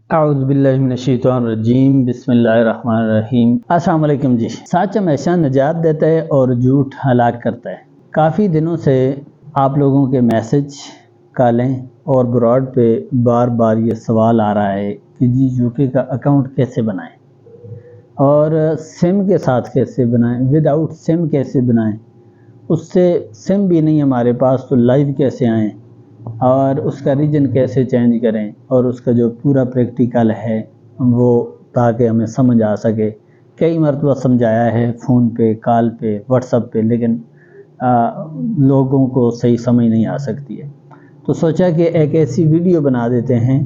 اعوذ باللہ من الشیطان الرجیم، بسم اللہ الرحمن الرحیم۔ السلام علیکم جی۔ سچ ہمیشہ نجات دیتا ہے اور جھوٹ ہلاک کرتا ہے۔ کافی دنوں سے آپ لوگوں کے میسج، کالیں اور براڈ پہ بار بار یہ سوال آ رہا ہے کہ جی یو کے کا اکاؤنٹ کیسے بنائیں اور سم کے ساتھ کیسے بنائیں، ود آؤٹ سم کیسے بنائیں، اس سے سم بھی نہیں ہمارے پاس تو لائیو کیسے آئیں، اور اس کا ریجن کیسے چینج کریں، اور اس کا جو پورا پریکٹیکل ہے وہ تاکہ ہمیں سمجھ آ سکے۔ کئی مرتبہ سمجھایا ہے فون پہ، کال پہ، واٹس ایپ پہ، لیکن لوگوں کو صحیح سمجھ نہیں آ سکتی ہے، تو سوچا کہ ایک ایسی ویڈیو بنا دیتے ہیں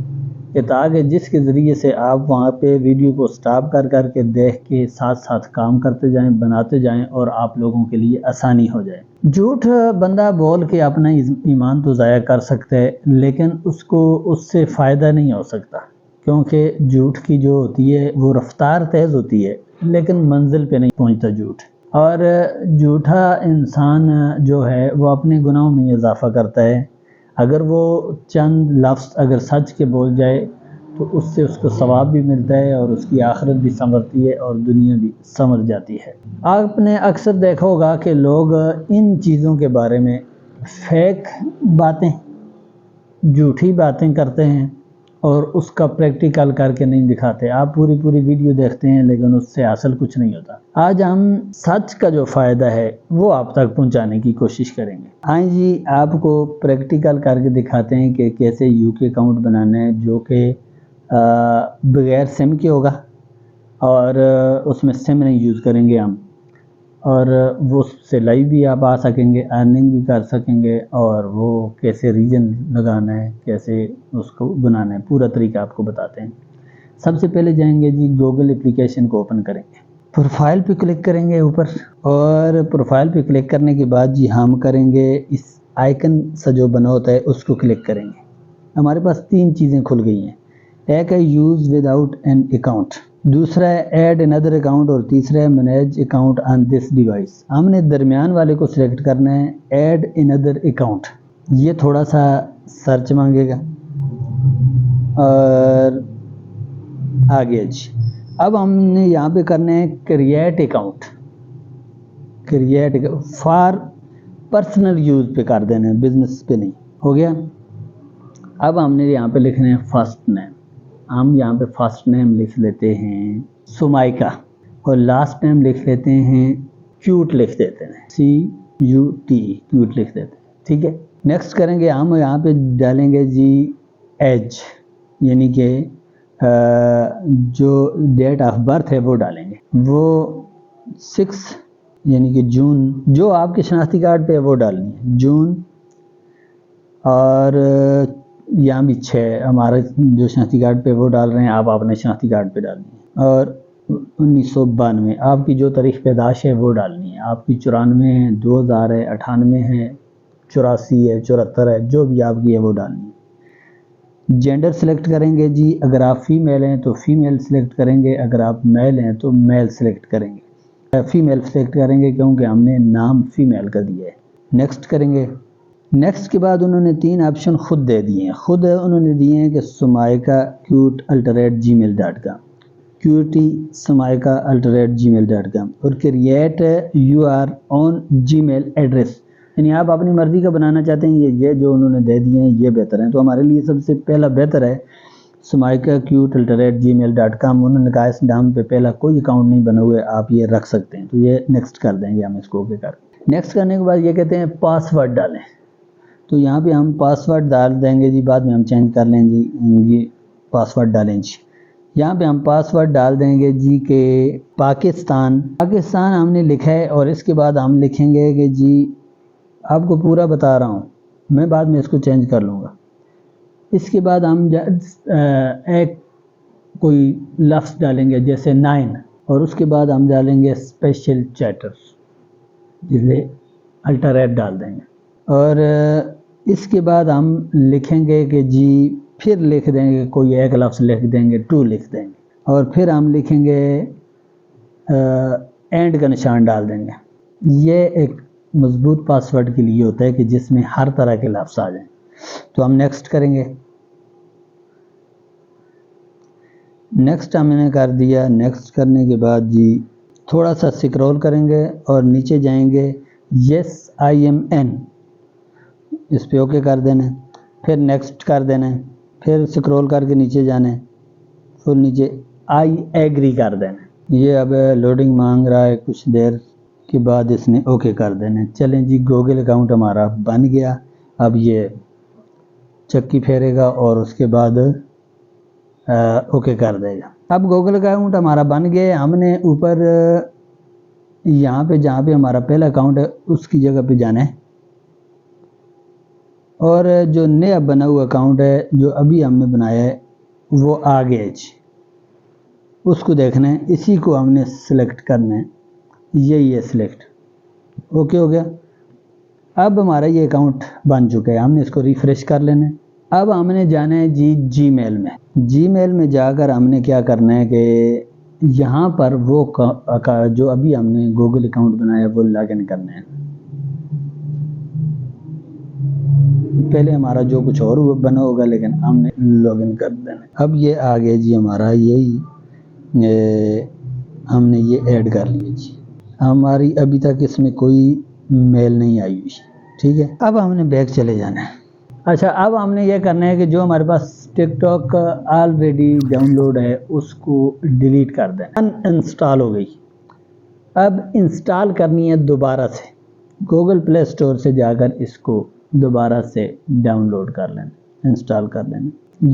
کہ تاکہ جس کے ذریعے سے آپ وہاں پہ ویڈیو کو سٹاپ کر کے دیکھ کے ساتھ ساتھ کام کرتے جائیں، بناتے جائیں، اور آپ لوگوں کے لیے آسانی ہو جائے۔ جھوٹ بندہ بول کے اپنا ایمان تو ضائع کر سکتا ہے، لیکن اس سے فائدہ نہیں ہو سکتا، کیونکہ جھوٹ کی جو ہوتی ہے وہ رفتار تیز ہوتی ہے لیکن منزل پہ نہیں پہنچتا جھوٹ۔ اور جھوٹا انسان جو ہے وہ اپنے گناہوں میں اضافہ کرتا ہے۔ اگر وہ چند لفظ اگر سچ کے بول جائے تو اس سے اس کو ثواب بھی ملتا ہے، اور اس کی آخرت بھی سنورتی ہے اور دنیا بھی سنور جاتی ہے۔ آپ نے اکثر دیکھا ہوگا کہ لوگ ان چیزوں کے بارے میں فیک باتیں، جھوٹی باتیں کرتے ہیں اور اس کا پریکٹیکل کر کے نہیں دکھاتے۔ آپ پوری ویڈیو دیکھتے ہیں لیکن اس سے حاصل کچھ نہیں ہوتا۔ آج ہم سچ کا جو فائدہ ہے وہ آپ تک پہنچانے کی کوشش کریں گے۔ آئیں جی آپ کو پریکٹیکل کر کے دکھاتے ہیں کہ کیسے یو کے اکاؤنٹ بنانا ہے، جو کہ بغیر سم کے ہوگا، اور اس میں سم نہیں یوز کریں گے ہم، اور وہ سے لائیو بھی آپ آ سکیں گے، ارننگ بھی کر سکیں گے، اور وہ کیسے ریجن لگانا ہے، کیسے اس کو بنانا ہے، پورا طریقہ آپ کو بتاتے ہیں۔ سب سے پہلے جائیں گے جی گوگل اپلیکیشن کو اوپن کریں گے، پروفائل پہ کلک کریں گے اوپر، اور پروفائل پہ کلک کرنے کے بعد جی ہم کریں گے اس آئیکن سا جو بنا ہوتا ہے اس کو کلک کریں گے۔ ہمارے پاس تین چیزیں کھل گئی ہیں، ایک ہے use with out an account, دوسرا ہے ایڈ اندر اکاؤنٹ، اور تیسرا ہے manage account on this device. ہم نے درمیان والے کو سلیکٹ کرنا ہے، ایڈ اندر اکاؤنٹ۔ یہ تھوڑا سا سرچ مانگے گا اور آگے جی اب ہم نے یہاں پہ کرنا ہے create account, for personal use پہ کر دینا ہے، بزنس پہ نہیں۔ ہو گیا۔ اب ہم نے یہاں پہ لکھنا ہے فرسٹ نیم، ہم یہاں پہ فرسٹ نیم لکھ لیتے ہیں سمائکا، اور لاسٹ نیم لکھ لیتے ہیں کیوٹ، لکھ دیتے ہیں CUT، کیوٹ لکھ دیتے ہیں، ٹھیک ہے۔ نیکسٹ کریں گے، ہم یہاں پہ ڈالیں گے جی ایج، یعنی کہ جو ڈیٹ آف برتھ ہے وہ ڈالیں گے، وہ 6 یعنی کہ جون، جو آپ کے شناختی کارڈ پہ ہے وہ ڈالنی ہے جون، اور یہاں بھی 6 ہمارا جو شناختی کارڈ پہ وہ ڈال رہے ہیں، آپ اپنے شناختی کارڈ پہ ڈالنی ہے، اور 1992 آپ کی جو تاریخ پیدائش ہے وہ ڈالنی ہے، آپ کی 94 ہے، 2000 ہے، 98 ہے، 84 ہے، 74 ہے، جو بھی آپ کی ہے وہ ڈالنی ہے۔ جینڈر سلیکٹ کریں گے جی، اگر آپ فیمیل ہیں تو فیمیل سلیکٹ کریں گے، اگر آپ میل ہیں تو میل سلیکٹ کریں گے، فیمیل سلیکٹ کریں گے کیونکہ ہم نے نام فیمیل کا دیا ہے۔ نیکسٹ کریں گے۔ نیکسٹ کے بعد انہوں نے 3 آپشن خود دے دیے ہیں، خود انہوں نے دیے ہیں کہ sumaika@gmail.com، QT sumaika@gmail.com، اور create your own Gmail address, یعنی آپ اپنی مرضی کا بنانا چاہتے ہیں، یہ جو انہوں نے دے دیے ہیں یہ بہتر ہیں، تو ہمارے لیے سب سے پہلا بہتر ہے sumaika@gmail.com۔ انہوں نے کہا اس نام پہ پہلا کوئی اکاؤنٹ نہیں بنا ہوا ہے، آپ یہ رکھ سکتے ہیں، تو یہ نیکسٹ کر دیں گے ہم اس کو اوکے کر۔ نیکسٹ کرنے کے بعد یہ کہتے ہیں پاسورڈ ڈالیں، تو یہاں پہ ہم پاسورڈ ڈال دیں گے جی، بعد میں ہم چینج کر لیں جی، یہ پاسورڈ ڈالیں جی۔ یہاں پہ ہم پاسورڈ ڈال دیں گے جی کہ پاکستان ہم نے لکھا ہے، اور اس کے بعد ہم لکھیں گے کہ جی آپ کو پورا بتا رہا ہوں، میں بعد میں اس کو چینج کر لوں گا۔ اس کے بعد ہم ایک کوئی لفظ ڈالیں گے جیسے 9، اور اس کے بعد ہم ڈالیں گے اسپیشل چیٹر، جسے الٹریٹ ڈال دیں گے، اور اس کے بعد ہم لکھیں گے کہ جی پھر لکھ دیں گے کوئی ایک لفظ لکھ دیں گے، 2 لکھ دیں گے، اور پھر ہم لکھیں گے اینڈ کا نشان ڈال دیں گے۔ یہ ایک مضبوط پاسورڈ کے لیے ہوتا ہے کہ جس میں ہر طرح کے لفظ آ جائیں، تو ہم نیکسٹ کریں گے۔ نیکسٹ ہم نے کر دیا. نیکسٹ کرنے کے بعد جی تھوڑا سا سکرول کریں گے اور نیچے جائیں گے یس آئی ایم این، اس پہ اوکے کر دینا. پھر نیکسٹ کر دینا. پھر سکرول کر کے نیچے جانا ہے، پھر نیچے آئی ایگری کر دینا. یہ اب لوڈنگ مانگ رہا ہے، کچھ دیر کے بعد اس نے اوکے کر دینا. چلیں جی گوگل اکاؤنٹ ہمارا بن گیا. اب یہ چکی پھیرے گا اور اس کے بعد اوکے کر دے گا. اب گوگل اکاؤنٹ ہمارا بن گیا. ہم نے اوپر یہاں پہ جہاں پہ ہمارا پہلا اکاؤنٹ ہے اس کی جگہ پہ جانا ہے، اور جو نیا بنا ہوا اکاؤنٹ ہے جو ابھی ہم نے بنایا ہے وہ آ گیا جی، اس کو دیکھنا ہے. اسی کو ہم نے سلیکٹ کرنا ہے. یہی ہے سلیکٹ، اوکے ہو گیا. اب ہمارا یہ اکاؤنٹ بن چکا ہے. ہم نے اس کو ریفریش کر لینا ہے. اب ہم نے جانا ہے جی میل میں. جی میل میں جا کر ہم نے کیا کرنا ہے کہ یہاں پر وہ جو ابھی ہم نے گوگل اکاؤنٹ بنایا وہ لاگ ان کرنا ہے. پہلے ہمارا جو کچھ اور بنا ہوگا لیکن ہم نے لاگ ان کر دینا. اب یہ آ گیا جی ہمارا، یہی ہم نے یہ ایڈ کر لیا جی. ہماری ابھی تک اس میں کوئی میل نہیں آئی ہوئی، ٹھیک ہے. اب ہم نے بیک چلے جانا ہے. اچھا اب ہم نے یہ کرنا ہے کہ جو ہمارے پاس ٹک ٹاک آلریڈی ڈاؤن لوڈ ہے اس کو ڈیلیٹ کر دیں. انسٹال ہو گئی. اب انسٹال کرنی ہے دوبارہ سے. گوگل پلے اسٹور سے جا کر اس کو دوبارہ سے ڈاؤن لوڈ کر لینا، انسٹال کر لینا.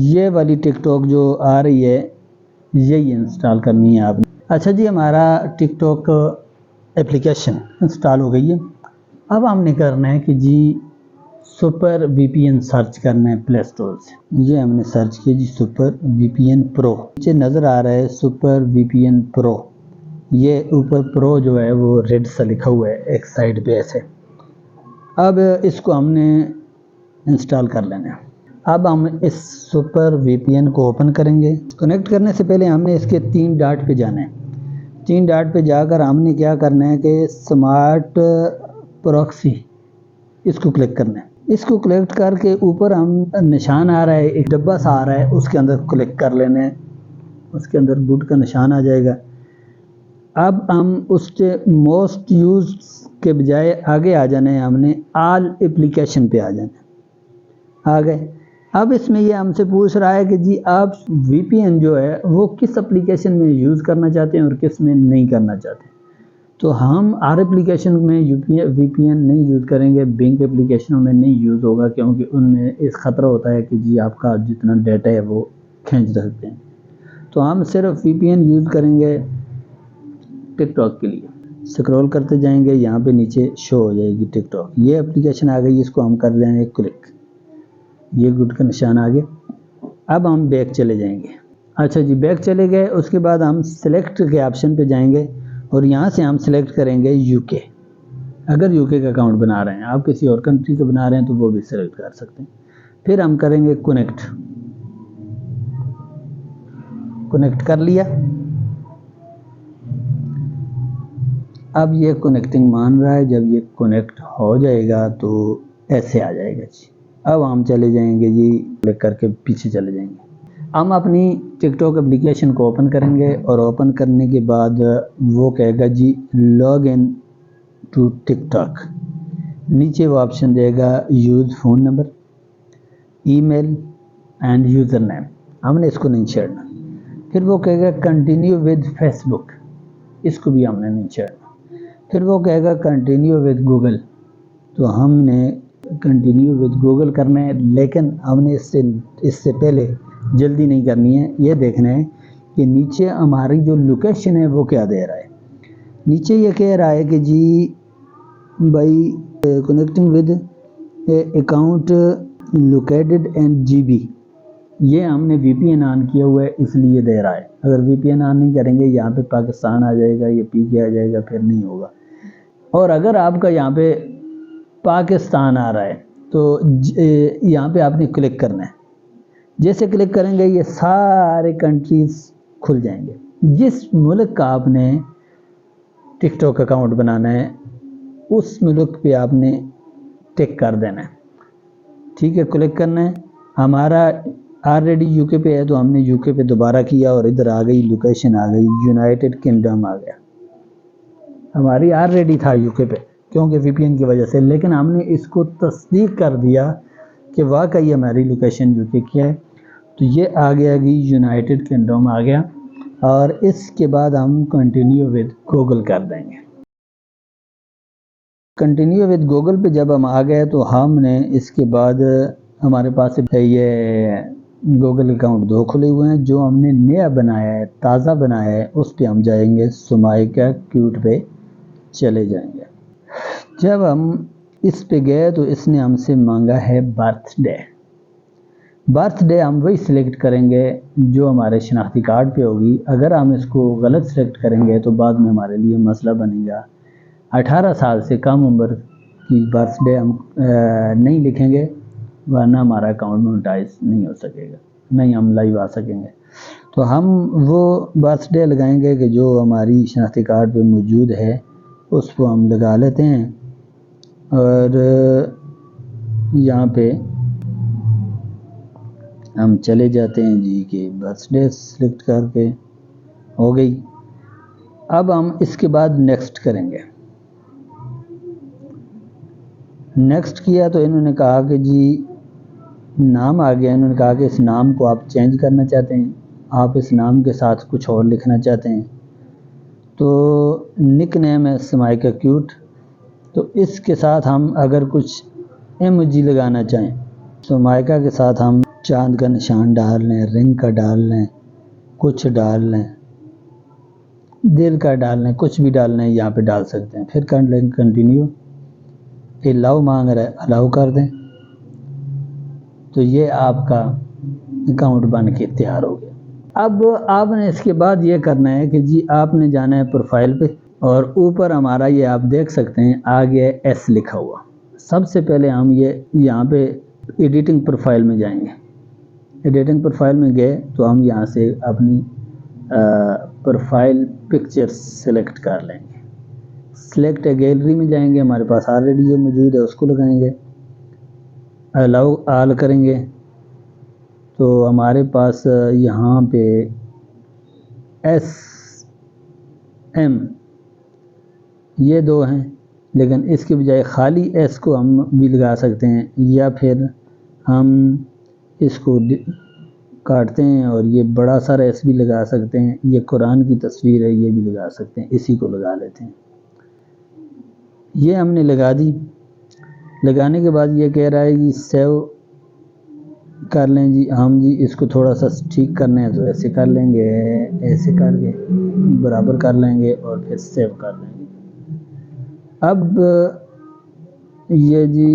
یہ والی ٹک ٹاک جو آ رہی ہے یہی انسٹال کرنی ہے آپ نے. اچھا جی ہمارا ٹک ٹاک اپلیکیشن انسٹال ہو گئی ہے. اب ہم نے کرنا ہے کہ جی سپر وی پی این سرچ کرنا ہے پلے اسٹور سے. یہ ہم نے سرچ کیا جی سپر وی پی این پرو. نیچے نظر آ رہا ہے سپر وی پی این پرو. یہ اوپر پرو جو ہے وہ ریڈ سا لکھا ہوا ہے ایک سائڈ پہ ایسے. اب اس کو ہم نے انسٹال کر لینا ہے. اب ہم اس سپر وی پی این کو اوپن کریں گے. کنیکٹ کرنے سے پہلے ہم نے اس کے 3 ڈاٹ پہ جانا ہے. 3 ڈاٹ پہ جا کر ہم نے کیا کرنا ہے کہ سمارٹ پروکسی اس کو کلک کرنا ہے. اس کو کلک کر کے اوپر ہم نشان آ رہا ہے ایک ڈبہ سا آ رہا ہے اس کے اندر کلک کر لینا ہے. اس کے اندر بوٹ کا نشان آ جائے گا. اب ہم اس کے موسٹ یوز کے بجائے آگے آ جانا ہے. ہم نے آل اپلیکیشن پہ آ جانا ہے. آ گئے. اب اس میں یہ ہم سے پوچھ رہا ہے کہ جی آپ وی پی این جو ہے وہ کس اپلیکیشن میں یوز کرنا چاہتے ہیں اور کس میں نہیں کرنا چاہتے. تو ہم ہر اپلیکیشن میں وی پی این نہیں یوز کریں گے. بینک اپلیکیشنوں میں نہیں یوز ہوگا کیونکہ ان میں اس خطرہ ہوتا ہے کہ جی آپ کا جتنا ڈیٹا ہے وہ کھینچ سکتے ہیں. تو ہم صرف وی پی این یوز کریں گے ٹک ٹاک کے لیے. سکرول کرتے جائیں گے، یہاں پہ نیچے شو ہو جائے گی ٹک ٹاک. یہ اپلیکیشن آ گئی، اس کو ہم کر لیں گے کلک. یہ گڈ کا نشان آ گیا. اب ہم بیک چلے جائیں گے. اچھا جی بیک چلے گئے. اس کے بعد ہم سلیکٹ کے آپشن پہ جائیں گے اور یہاں سے ہم سلیکٹ کریں گے یو کے. اگر یو کے کا اکاؤنٹ بنا رہے ہیں، آپ کسی اور کنٹری کا بنا رہے ہیں تو وہ بھی سلیکٹ کر سکتے ہیں. پھر ہم کریں گے کنیکٹ. کنیکٹ کر لیا. اب یہ کنیکٹنگ مان رہا ہے. جب یہ کنیکٹ ہو جائے گا تو ایسے آ جائے گا جی. اب ہم چلے جائیں گے جی کلک کر کے پیچھے چلے جائیں گے. ہم اپنی ٹک ٹاک اپلیکیشن کو اوپن کریں گے اور اوپن کرنے کے بعد وہ کہے گا جی log in to TikTok. نیچے وہ آپشن دے گا use phone number, email and username. ہم نے اس کو نہیں چھیڑنا. پھر وہ کہے گا کنٹینیو ود فیس بک. اس کو بھی ہم نے نہیں چھیڑنا. پھر وہ کہے گا کنٹینیو ود گوگل. تو ہم نے کنٹینیو ود گوگل کرنا ہے، لیکن ہم نے اس سے پہلے جلدی نہیں کرنی ہے. یہ دیکھنا ہے کہ نیچے ہماری جو لوکیشن ہے وہ کیا دے رہا ہے. نیچے یہ کہہ رہا ہے کہ جی by connecting with account located in G B. یہ ہم نے وی پی این آن کیا ہوا ہے اس لیے دے رہا ہے. اگر وی پی این آن نہیں کریں گے یہاں پہ پاکستان آ جائے گا، یہ پی کے آ جائے گا، پھر نہیں ہوگا. اور اگر آپ کا یہاں پہ پاکستان آ رہا ہے تو یہاں پہ آپ نے کلک کرنا ہے. جیسے کلک کریں گے یہ سارے کنٹریز کھل جائیں گے. جس ملک کا آپ نے ٹک ٹاک اکاؤنٹ بنانا ہے اس ملک پہ آپ نے ٹک کر دینا ہے. ٹھیک ہے، کلک کرنا ہے. ہمارا آلریڈی یو کے پہ ہے تو ہم نے یو کے پہ دوبارہ کیا اور ادھر آ گئی لوکیشن آ گئی یونائٹڈ کنگڈم آ گیا. ہماری آلریڈی تھا یو کے پہ کیونکہ وی پی این کی وجہ سے، لیکن ہم نے اس کو تصدیق کر دیا کہ واقعی ہماری لوکیشن یو کے کی ہے. تو یہ آ گیا کہ یونائٹڈ کنگڈم آ گیا اور اس کے بعد ہم کنٹینیو ود گوگل کر دیں گے. کنٹینیو ود گوگل پہ جب ہم آ گئے تو ہم نے اس کے بعد ہمارے پاس یہ گوگل اکاؤنٹ 2 کھلے ہوئے ہیں جو ہم نے نیا بنایا ہے، تازہ بنایا ہے. اس پہ ہم جائیں گے، سمائکا کیوٹ پہ چلے جائیں گے. جب ہم اس پہ گئے تو اس نے ہم سے مانگا ہے برتھ ڈے. برتھ ڈے ہم وہی سلیکٹ کریں گے جو ہمارے شناختی کارڈ پہ ہوگی. اگر ہم اس کو غلط سلیکٹ کریں گے تو بعد میں ہمارے لیے مسئلہ بنے گا. 18 سال سے کم عمر کی برتھ ڈے ہم نہیں لکھیں گے ورنہ ہمارا اکاؤنٹ مونیٹائز نہیں ہو سکے گا، نہیں ہم لائیو آ سکیں گے. تو ہم وہ برتھ ڈے لگائیں گے کہ جو ہماری شناختی کارڈ پہ موجود ہے اس کو ہم لگا لیتے ہیں. اور یہاں پہ ہم چلے جاتے ہیں جی کہ برتھ ڈے سلیکٹ کر کے ہو گئی. اب ہم اس کے بعد نیکسٹ کریں گے. نیکسٹ کیا تو انہوں نے کہا کہ جی نام آ گیا. انہوں نے کہا کہ اس نام کو آپ چینج کرنا چاہتے ہیں، آپ اس نام کے ساتھ کچھ اور لکھنا چاہتے ہیں. تو نک نیم ہے سمائکا کیوٹ. تو اس کے ساتھ ہم اگر کچھ ایموجی لگانا چاہیں سمائکا کے ساتھ ہم چاند کا نشان ڈال لیں، رنگ کا ڈال لیں، کچھ ڈال لیں، دل کا ڈال لیں، کچھ بھی ڈال لیں یہاں پہ ڈال سکتے ہیں. پھر کر لیں کنٹینیو. الاؤ مانگ رہا ہے، الاؤ کر دیں. تو یہ آپ کا اکاؤنٹ بن کے تیار ہو گیا. اب آپ نے اس کے بعد یہ کرنا ہے کہ جی آپ نے جانا ہے پروفائل پہ اور اوپر ہمارا یہ آپ دیکھ سکتے ہیں آگے ایس لکھا ہوا. سب سے پہلے ہم یہ یہاں پہ ایڈیٹنگ پروفائل میں جائیں گے. ایڈیٹنگ پروفائل میں گئے تو ہم یہاں سے اپنی پروفائل پکچر سلیکٹ کر لیں گے. سلیکٹ گیلری میں جائیں گے، ہمارے پاس آلریڈی جو موجود ہے اس کو لگائیں گے. الاؤ آل کریں گے تو ہمارے پاس یہاں پہ ایس ایم یہ 2 ہیں، لیکن اس کے بجائے خالی ایس کو ہم بھی لگا سکتے ہیں یا پھر ہم اس کو کاٹتے ہیں اور یہ بڑا سارا ایس بھی لگا سکتے ہیں. یہ قرآن کی تصویر ہے، یہ بھی لگا سکتے ہیں، اسی کو لگا لیتے ہیں. یہ ہم نے لگا دی. لگانے کے بعد یہ کہہ رہا ہے کہ سیو کر لیں جی. ہم جی اس کو تھوڑا سا ٹھیک کرنا ہے تو ایسے کر لیں گے، ایسے کر کے برابر کر لیں گے اور پھر سیو کر لیں گے. اب یہ جی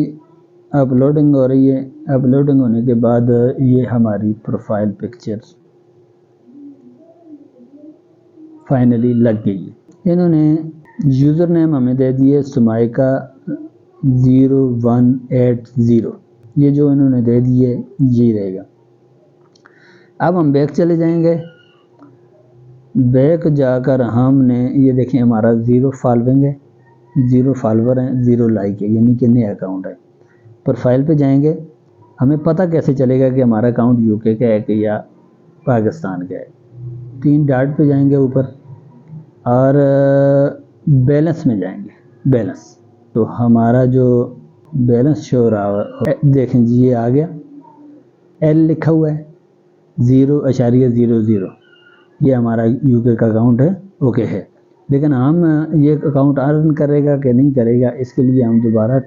اپلوڈنگ ہو رہی ہے. اپلوڈنگ ہونے کے بعد یہ ہماری پروفائل پکچر فائنلی لگ گئی. انہوں نے یوزر نیم ہمیں دے دیے سمائکا 0180. یہ جو انہوں نے دے دیے یہ رہے گا. اب ہم بیک چلے جائیں گے. بیک جا کر ہم نے یہ دیکھیں ہمارا 0 فالوئنگ ہے، 0 فالوور ہیں، 0 لائک ہے، یعنی کہ نیا اکاؤنٹ ہے. پروفائل پہ جائیں گے. ہمیں پتہ کیسے چلے گا کہ ہمارا اکاؤنٹ یو کے کا ہے کہ یا پاکستان کا ہے؟ 3 ڈاٹ پہ جائیں گے اوپر اور بیلنس میں جائیں گے. بیلنس تو ہمارا جو بیلنس شو رہا ہے دیکھیں جی یہ آ گیا. ایل لکھا ہوا ہے 0.00. یہ ہمارا یو کے کا اکاؤنٹ ہے، اوکے ہے. لیکن ہم یہ اکاؤنٹ ارن کرے گا کہ نہیں کرے گا، اس کے لیے ہم دوبارہ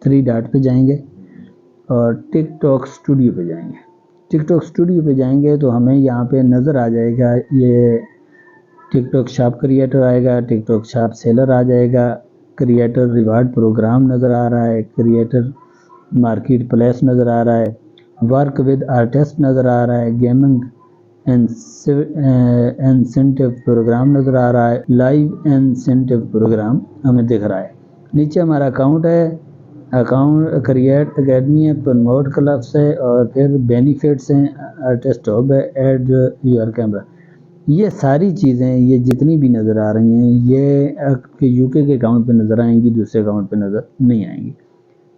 3 ڈاٹ پہ جائیں گے اور ٹک ٹاک اسٹوڈیو پہ جائیں گے. ٹک ٹاک اسٹوڈیو پہ جائیں گے تو ہمیں یہاں پہ نظر آ جائے گا یہ ٹک ٹاک شاپ کریٹر آئے گا، ٹک ٹاک شاپ سیلر آ جائے گا، کریٹر ریوارڈ پروگرام نظر آ رہا ہے، کریٹر مارکیٹ پلیس نظر آ رہا ہے، ورک ود آرٹسٹ نظر آ رہا ہے، گیمنگ انسینٹیو پروگرام نظر آ رہا ہے، لائیو انسینٹیو پروگرام ہمیں دکھ رہا ہے. نیچے ہمارا اکاؤنٹ ہے، اکاؤنٹ کریٹ اکیڈمی ہے، پروموٹ کلبس ہے اور پھر بینیفٹس ہیں، آرٹسٹ ہب ہے، ایڈ یور کیمرہ. یہ ساری چیزیں یہ جتنی بھی نظر آ رہی ہیں یہ یو کے اکاؤنٹ پہ نظر آئیں گی، دوسرے اکاؤنٹ پہ نظر نہیں آئیں گی.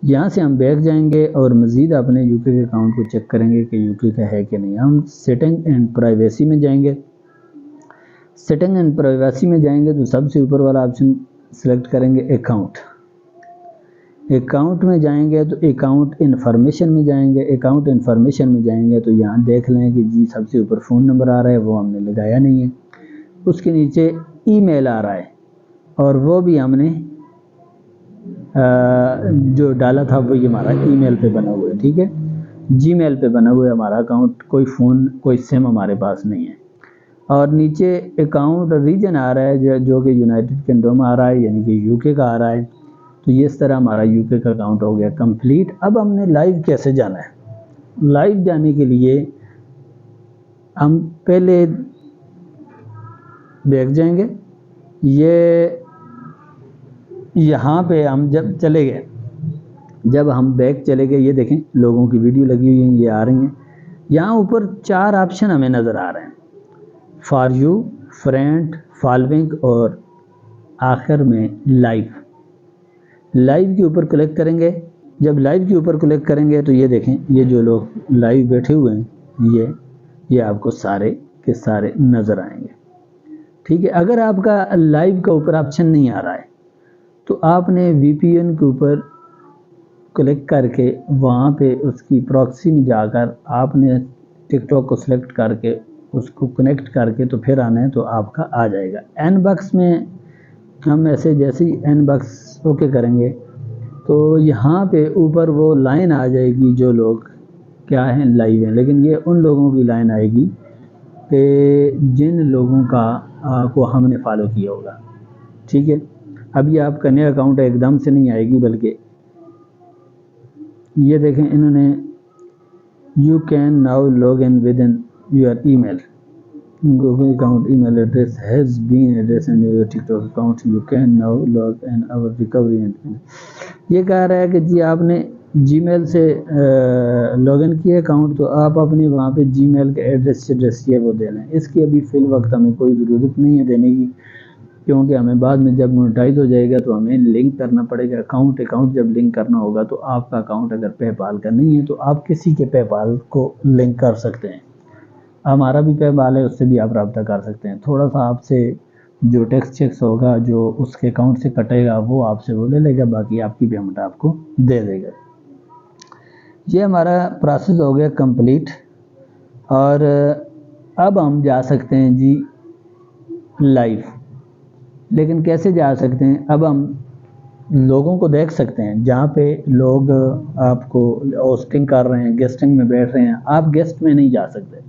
یہاں سے ہم بیک جائیں گے اور مزید اپنے یو کے اکاؤنٹ کو چیک کریں گے کہ یو کے کا ہے کہ نہیں. ہم سیٹنگ اینڈ پرائیویسی میں جائیں گے. سیٹنگ اینڈ پرائیویسی میں جائیں گے تو سب سے اوپر والا آپشن سلیکٹ کریں گے اکاؤنٹ. اکاؤنٹ میں جائیں گے تو اکاؤنٹ انفارمیشن میں جائیں گے. اکاؤنٹ انفارمیشن میں جائیں گے تو یہاں دیکھ لیں کہ جی سب سے اوپر فون نمبر آ رہا ہے، وہ ہم نے لگایا نہیں ہے. اس کے نیچے ای میل آ رہا ہے اور وہ بھی ہم نے جو ڈالا تھا وہ یہ ہمارا ای میل پہ بنا ہوا ہے. ٹھیک ہے، جی میل پہ بنا ہوا ہے ہمارا اکاؤنٹ، کوئی فون کوئی سم ہمارے پاس نہیں ہے. اور نیچے اکاؤنٹ ریجن آ رہا ہے جو کہ یونائٹڈ کنگڈم آ رہا ہے، یعنی کہ یو کے کا آ رہا ہے. تو یہ اس طرح ہمارا یو کے کا اکاؤنٹ ہو گیا کمپلیٹ. اب ہم نے لائیو کیسے جانا ہے؟ لائیو جانے کے لیے ہم پہلے بیک جائیں گے. یہاں پہ ہم جب چلے گئے، جب ہم بیک چلے گئے، یہ دیکھیں لوگوں کی ویڈیو لگی ہوئی ہیں، یہ آ رہی ہیں. یہاں اوپر 4 آپشن ہمیں نظر آ رہے ہیں، فار یو، فرینڈ، فالوئنگ اور آخر میں لائیو. لائیو کے اوپر کلک کریں گے. جب لائیو کے اوپر کلک کریں گے تو یہ دیکھیں یہ جو لوگ لائیو بیٹھے ہوئے ہیں یہ آپ کو سارے کے سارے نظر آئیں گے. ٹھیک ہے، اگر آپ کا لائیو کا اوپر آپشن نہیں آ رہا ہے تو آپ نے وی پی این کے اوپر کلک کر کے وہاں پہ اس کی پراکسی میں جا کر آپ نے ٹک ٹاک کو سلیکٹ کر کے اس کو کنیکٹ کر کے تو پھر آنا ہے تو آپ کا آ جائے گا. این باکس میں ہم ایسے جیسے ہی این باکس اوکے کریں گے تو یہاں پہ اوپر وہ لائن آ جائے گی جو لوگ کیا ہیں لائیو ہیں، لیکن یہ ان لوگوں کی لائن آئے گی کہ جن لوگوں کو ہم نے فالو کیا ہوگا. ٹھیک ہے، اب یہ آپ کا نیا اکاؤنٹ ایک دم سے نہیں آئے گی، بلکہ یہ دیکھیں انہوں نے you can now log in with in your email, Google account email address has been address in your TikTok account, you can now log in our recovery and. یہ کہہ رہا ہے کہ جی آپ نے جی میل سے log in کیا account تو آپ اپنے وہاں پہ جی میل کا ایڈریس یہ وہ دے لیں. اس کی ابھی فی الوقت ہمیں کوئی ضرورت نہیں ہے دینے کی، کیونکہ ہمیں بعد میں جب مونیٹائز ہو جائے گا تو ہمیں لنک کرنا پڑے گا اکاؤنٹ جب لنک کرنا ہوگا تو آپ کا اکاؤنٹ اگر پے پال کا نہیں ہے تو آپ کسی کے پے پال کو لنک کر سکتے ہیں. ہمارا بھی پے پال ہے، اس سے بھی آپ رابطہ کر سکتے ہیں. تھوڑا سا آپ سے جو ٹیکس چیکس ہوگا جو اس کے اکاؤنٹ سے کٹے گا وہ آپ سے وہ لے لے گا، باقی آپ کی پیمنٹ آپ کو دے دے گا. یہ ہمارا پروسیس ہو گیا کمپلیٹ. اور اب ہم جا سکتے ہیں جی لائیو. لیکن کیسے جا سکتے ہیں؟ اب ہم لوگوں کو دیکھ سکتے ہیں جہاں پہ لوگ آپ کو ہوسٹنگ کر رہے ہیں، گیسٹنگ میں بیٹھ رہے ہیں. آپ گیسٹ میں نہیں جا سکتے.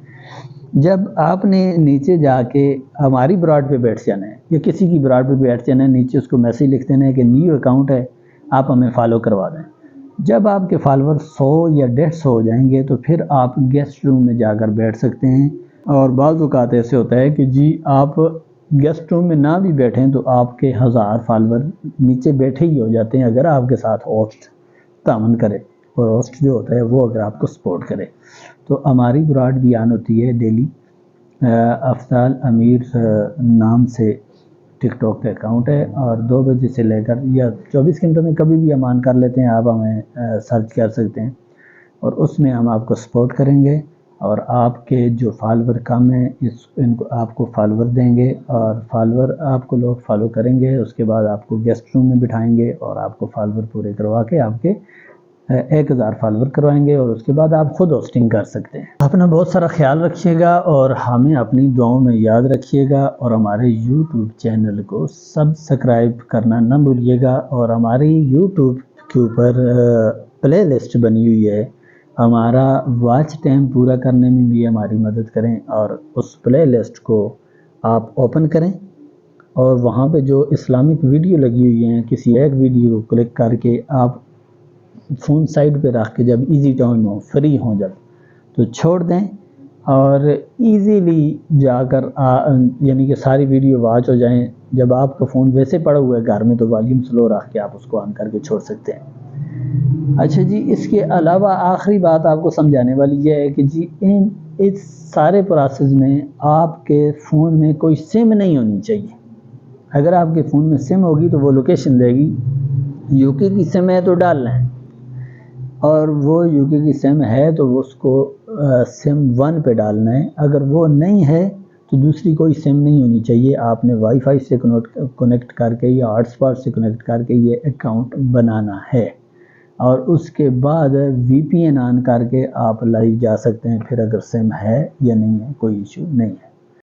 جب آپ نے نیچے جا کے ہماری براڈ پہ بیٹھ جانا ہے یا کسی کی براڈ پہ بیٹھ جانا ہے، نیچے اس کو میسیج لکھ دینا ہے کہ نیو اکاؤنٹ ہے، آپ ہمیں فالو کروا دیں. جب آپ کے فالوور 100 یا 150 ہو جائیں گے تو پھر آپ گیسٹ روم میں جا کر بیٹھ سکتے ہیں. اور بعض اوقات ایسے ہوتا ہے کہ جی آپ گیسٹ روم میں نہ بھی بیٹھیں تو آپ کے 1000 فالوور نیچے بیٹھے ہی ہو جاتے ہیں اگر آپ کے ساتھ ہوسٹ تعاون کرے، اور ہوسٹ جو ہوتا ہے وہ اگر آپ کو سپورٹ کرے. تو ہماری براڈ بھی آن ہوتی ہے ڈیلی. افضال امیر نام سے ٹک ٹاک کا اکاؤنٹ ہے، اور 2 بجے سے لے کر یا 24 گھنٹوں میں کبھی بھی ہم آن کر لیتے ہیں. آپ ہمیں سرچ کر سکتے ہیں اور اس میں ہم آپ کو سپورٹ کریں گے. اور آپ کے جو فالوور کم ہیں ان کو آپ کو فالوور دیں گے، اور فالوور آپ کو لوگ فالو کریں گے. اس کے بعد آپ کو گیسٹ روم میں بٹھائیں گے اور آپ کو فالوور پورے کروا کے آپ کے 1000 فالوور کروائیں گے، اور اس کے بعد آپ خود ہوسٹنگ کر سکتے ہیں. اپنا بہت سارا خیال رکھیے گا اور ہمیں اپنی دعاؤں میں یاد رکھیے گا، اور ہمارے یوٹیوب چینل کو سبسکرائب کرنا نہ بھولیے گا. اور ہماری یوٹیوب کے اوپر پلے لسٹ بنی ہوئی ہے، ہمارا واچ ٹائم پورا کرنے میں بھی ہماری مدد کریں. اور اس پلے لسٹ کو آپ اوپن کریں اور وہاں پہ جو اسلامک ویڈیو لگی ہوئی ہیں کسی ایک ویڈیو کو کلک کر کے آپ فون سائڈ پہ رکھ کے جب ایزی ٹائم ہو، فری ہوں جب، تو چھوڑ دیں اور ایزیلی جا کر یعنی کہ ساری ویڈیو واچ ہو جائیں. جب آپ کا فون ویسے پڑا ہوا ہے گھر میں تو والیوم سلو رکھ کے آپ اس کو آن کر کے چھوڑ سکتے ہیں. اچھا جی، اس کے علاوہ آخری بات آپ کو سمجھانے والی یہ ہے کہ جی اس سارے پروسیس میں آپ کے فون میں کوئی سم نہیں ہونی چاہیے. اگر آپ کے فون میں سم ہوگی تو وہ لوکیشن دے گی، یو کے کی سم ہے تو ڈال لیں، اور وہ یو کے کی سم ہے تو اس کو سم 1 پہ ڈالنا ہے. اگر وہ نہیں ہے تو دوسری کوئی سم نہیں ہونی چاہیے. آپ نے وائی فائی سے کنیکٹ کر کے یا ہاٹ اسپاٹ سے کنیکٹ کر کے یہ اکاؤنٹ بنانا ہے، اور اس کے بعد وی پی این آن کر کے آپ لائیو جا سکتے ہیں. پھر اگر سم ہے یا نہیں ہے کوئی ایشو نہیں ہے.